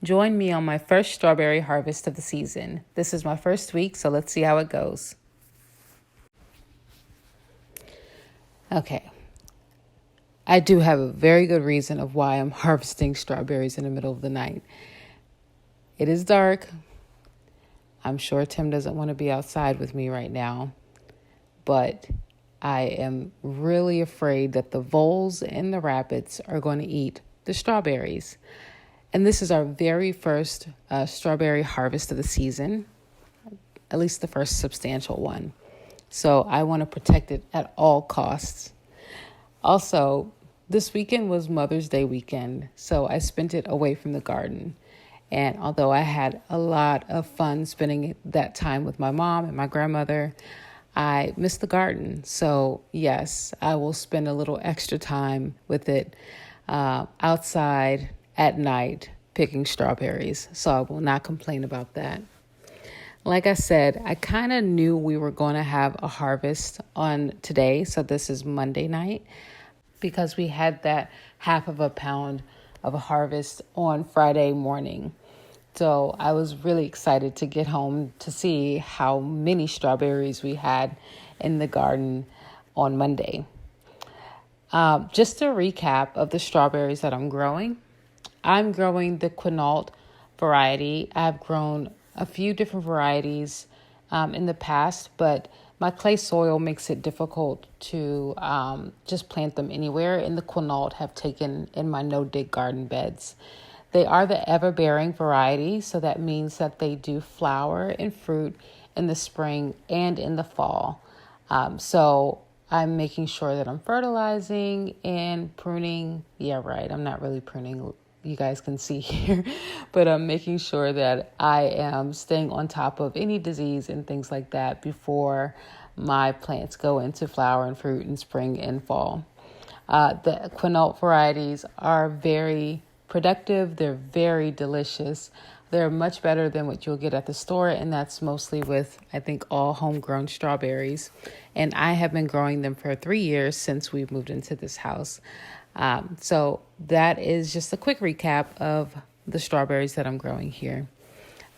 Join me on my first strawberry harvest of the season. This is my first week, so let's see how it goes. Okay, I do have a very good reason of why I'm harvesting strawberries in the middle of the night. It is dark. I'm sure Tim doesn't want to be outside with me right now, but I am really afraid that the voles and the rabbits are going to eat the strawberries. And this is our very first strawberry harvest of the season, at least the first substantial one. So I want to protect it at all costs. Also, this weekend was Mother's Day weekend, so I spent it away from the garden. And although I had a lot of fun spending that time with my mom and my grandmother, I missed the garden. So yes, I will spend a little extra time with it outside at night picking strawberries. So I will not complain about that. Like I said, I kind of knew we were going to have a harvest on today. So this is Monday night because we had that half of a pound of a harvest on Friday morning. So I was really excited to get home to see how many strawberries we had in the garden on Monday. Just a recap of the strawberries that I'm growing. I'm growing the Quinault variety. I've grown a few different varieties in the past, but my clay soil makes it difficult to just plant them anywhere, and the Quinault have taken in my no-dig garden beds. They are the ever-bearing variety, so that means that they do flower and fruit in the spring and in the fall. So I'm making sure that I'm fertilizing and pruning. Yeah, right. I'm not really pruning. You guys can see here, but I'm making sure that I am staying on top of any disease and things like that before my plants go into flower and fruit in spring and fall. The Quinault varieties are very productive. They're very delicious. They're much better than what you'll get at the store, and that's mostly with, I think, all homegrown strawberries. And I have been growing them for 3 years since we've moved into this house. So that is just a quick recap of the strawberries that I'm growing here.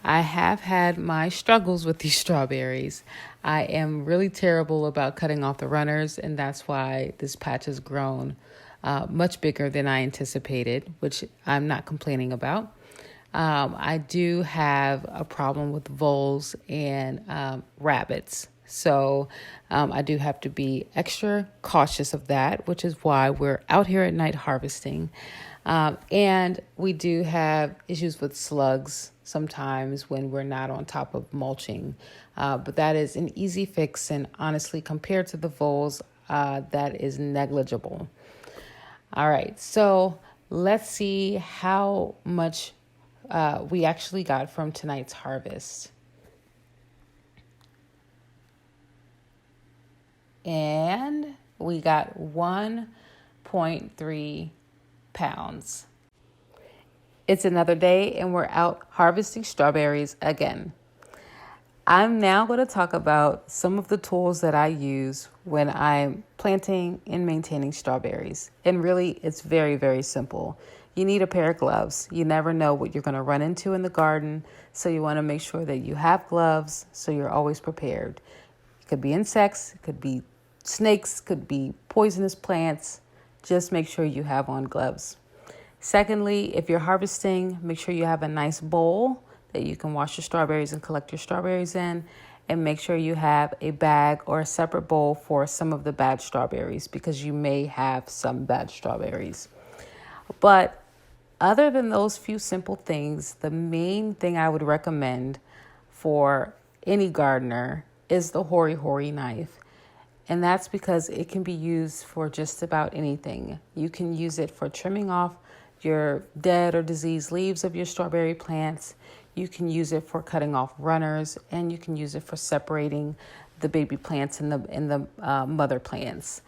I have had my struggles with these strawberries. I am really terrible about cutting off the runners, and that's why this patch has grown much bigger than I anticipated, which I'm not complaining about. I do have a problem with voles and rabbits. So I do have to be extra cautious of that, which is why we're out here at night harvesting. And we do have issues with slugs sometimes when we're not on top of mulching. But that is an easy fix. And honestly, compared to the voles, that is negligible. All right, so let's see how much we actually got from tonight's harvest. And we got 1.3 pounds. It's another day and we're out harvesting strawberries again. I'm now going to talk about some of the tools that I use when I'm planting and maintaining strawberries. And really, it's very, very simple. You need a pair of gloves. You never know what you're going to run into in the garden, so you want to make sure that you have gloves so you're always prepared. It could be insects, it could be snakes, could be poisonous plants. Just make sure you have on gloves. Secondly, if you're harvesting, make sure you have a nice bowl that you can wash your strawberries and collect your strawberries in, and make sure you have a bag or a separate bowl for some of the bad strawberries because you may have some bad strawberries. But other than those few simple things, the main thing I would recommend for any gardener is the Hori Hori knife. And that's because it can be used for just about anything. You can use it for trimming off your dead or diseased leaves of your strawberry plants. You can use it for cutting off runners, and you can use it for separating the baby plants and the mother plants.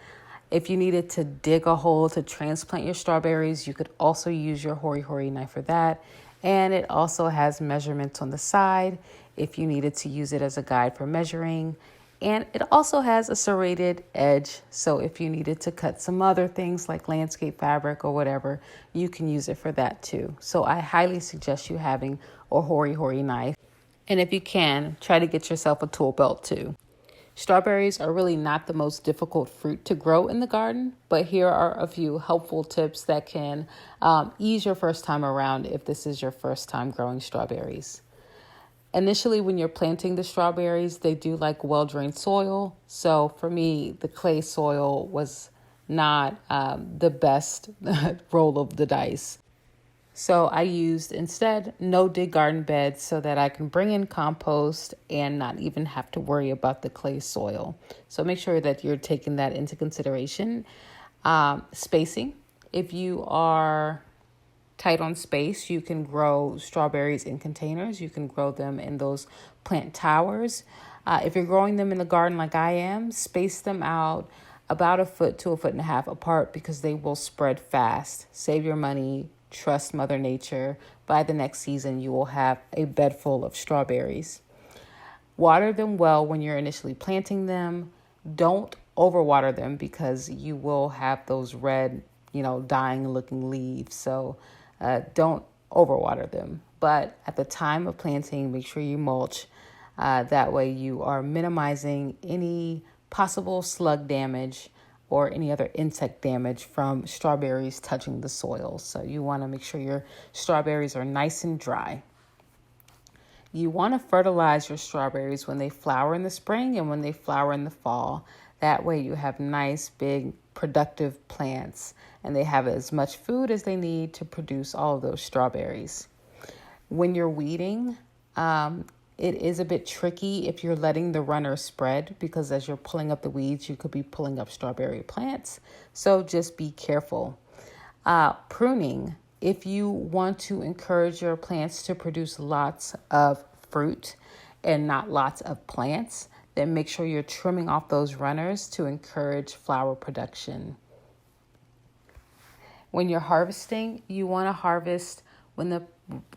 If you needed to dig a hole to transplant your strawberries, you could also use your Hori Hori knife for that. And it also has measurements on the side if you needed to use it as a guide for measuring. And it also has a serrated edge. So if you needed to cut some other things like landscape fabric or whatever, you can use it for that too. So I highly suggest you having a hori-hori knife. And if you can, try to get yourself a tool belt too. Strawberries are really not the most difficult fruit to grow in the garden, but here are a few helpful tips that can ease your first time around if this is your first time growing strawberries. Initially, when you're planting the strawberries, they do like well-drained soil. So for me, the clay soil was not the best roll of the dice. So I used instead no-dig garden beds so that I can bring in compost and not even have to worry about the clay soil. So make sure that you're taking that into consideration. Spacing. If you are tight on space, you can grow strawberries in containers. You can grow them in those plant towers. If you're growing them in the garden like I am, space them out about 1 foot to 1.5 feet apart because they will spread fast. Save your money. Trust Mother Nature. By the next season, you will have a bed full of strawberries. Water them well when you're initially planting them. Don't overwater them because you will have those red, dying looking leaves. So don't overwater them. But at the time of planting, make sure you mulch. That way you are minimizing any possible slug damage or any other insect damage from strawberries touching the soil. So you want to make sure your strawberries are nice and dry. You want to fertilize your strawberries when they flower in the spring and when they flower in the fall. That way you have nice, big, productive plants and they have as much food as they need to produce all of those strawberries. When you're weeding, it is a bit tricky if you're letting the runner spread because as you're pulling up the weeds, you could be pulling up strawberry plants. So just be careful. Pruning. If you want to encourage your plants to produce lots of fruit and not lots of plants, then make sure you're trimming off those runners to encourage flower production. When you're harvesting, you want to harvest when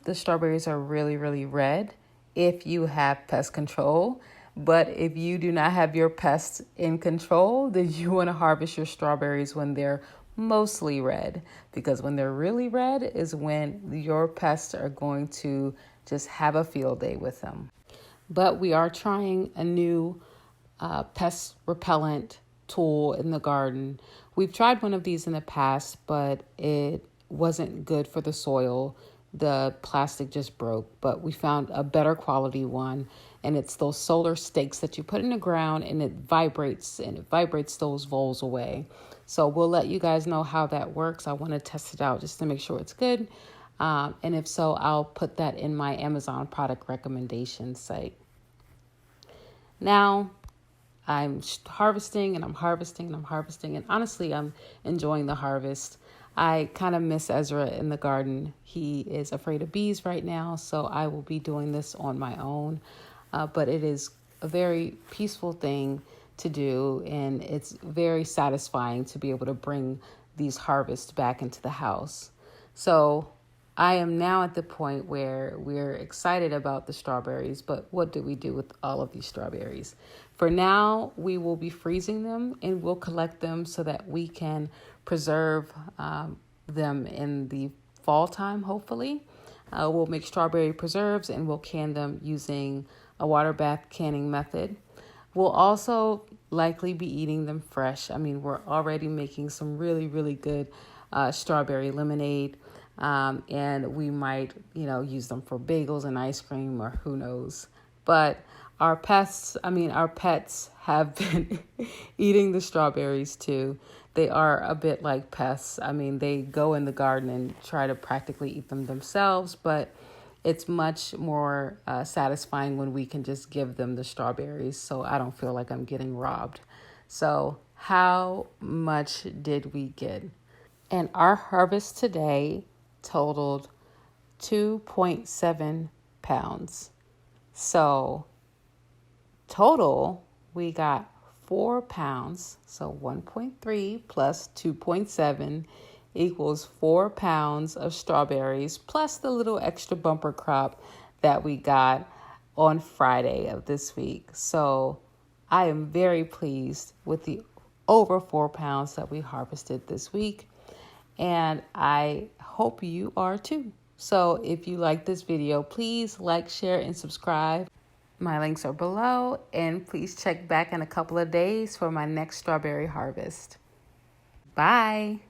the strawberries are really, really red if you have pest control. But if you do not have your pests in control, then you want to harvest your strawberries when they're mostly red, because when they're really red is when your pests are going to just have a field day with them. But we are trying a new pest repellent tool in the garden. We've tried one of these in the past, but it wasn't good for the soil. The plastic just broke, but we found a better quality one, and it's those solar stakes that you put in the ground and it vibrates those voles away. So we'll let you guys know how that works. I want to test it out just to make sure it's good. And if so, I'll put that in my Amazon product recommendation site. Now, I'm harvesting and I'm harvesting and I'm harvesting. And honestly, I'm enjoying the harvest. I kind of miss Ezra in the garden. He is afraid of bees right now, so I will be doing this on my own. But it is a very peaceful thing to do, and it's very satisfying to be able to bring these harvests back into the house. So I am now at the point where we're excited about the strawberries, but what do we do with all of these strawberries? For now, we will be freezing them and we'll collect them so that we can preserve them in the fall time, hopefully. We'll make strawberry preserves and we'll can them using a water bath canning method. We'll also likely be eating them fresh. I mean, we're already making some really, really good strawberry lemonade. And we might, use them for bagels and ice cream or who knows. But our pets have been eating the strawberries too. They are a bit like pests. I mean, they go in the garden and try to practically eat them themselves, but it's much more satisfying when we can just give them the strawberries so I don't feel like I'm getting robbed. So how much did we get? And our harvest today totaled 2.7 pounds. So total, we got 4 pounds. So 1.3 plus 2.7 equals 4 pounds of strawberries plus the little extra bumper crop that we got on Friday of this week. So I am very pleased with the over 4 pounds that we harvested this week, and I hope you are too. So if you like this video, please like, share, and subscribe. My links are below, and please check back in a couple of days for my next strawberry harvest. Bye.